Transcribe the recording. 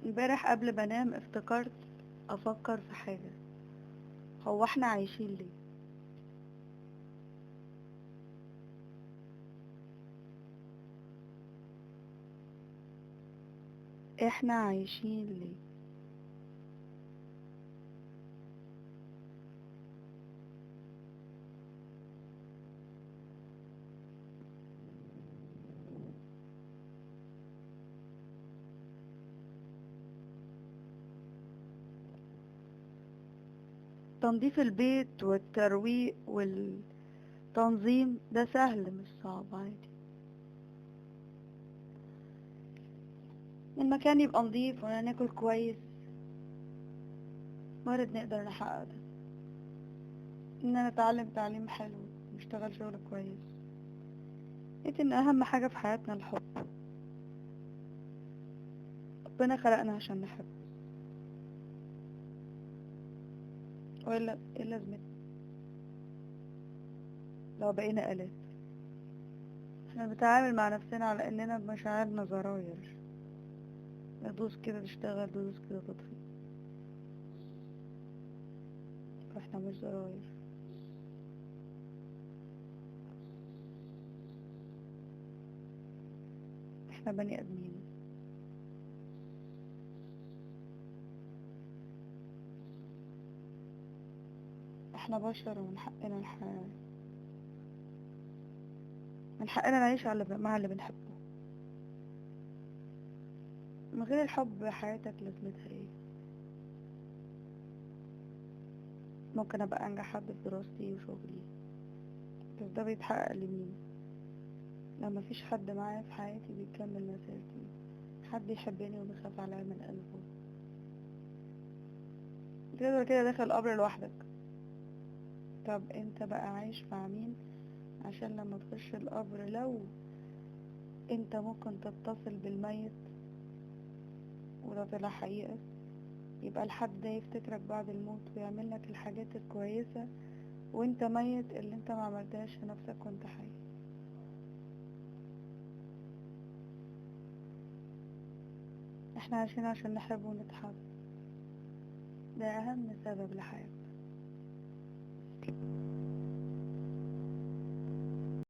امبارح قبل ما انام افتكرت افكر في حاجة. هو احنا عايشين ليه؟ احنا عايشين ليه؟ تنظيف البيت والترويق والتنظيم ده سهل مش صعب، عادي. المكان يبقى نظيف ولا ناكل كويس، وارد نقدر نحقق ده. اننا نتعلم تعليم حلو، نشتغل شغل كويس. لقيت ان اهم حاجة في حياتنا الحب. ربنا خلقنا عشان نحب، ولا ايه لازمتنا لو بقينا آلات؟ احنا بنتعامل مع نفسنا على اننا بمشاعرنا زراير، ندوس كده تشتغل، تدوس كده تطفي. احنا مش زراير، احنا بني ادمين. احنا بشر ومن حقنا الحياة، من حقنا نعيش مع اللي بنحبه. من غير الحب حياتك لازمتها ايه؟ ممكن ابقى انجح حد في دراستي وشغلي، بس ده بيتحقق لمين؟ لما مفيش حد معايا في حياتي بيكمل مسيرتي، حد يحبني وبيخاف عليا من قلبه. تقدر كده داخل القبر لوحدك. طب انت بقى عايش مع مين عشان لما تخش القبر، لو انت ممكن تتصل بالميت وده طلع حقيقة، يبقى الحد ده يفتكرك بعد الموت ويعمل لك الحاجات الكويسة وانت ميت اللي انت ما عملتهاش في نفسك وانت حي. احنا عايشين عشان نحب ونتحب، ده اهم سبب لحياتنا.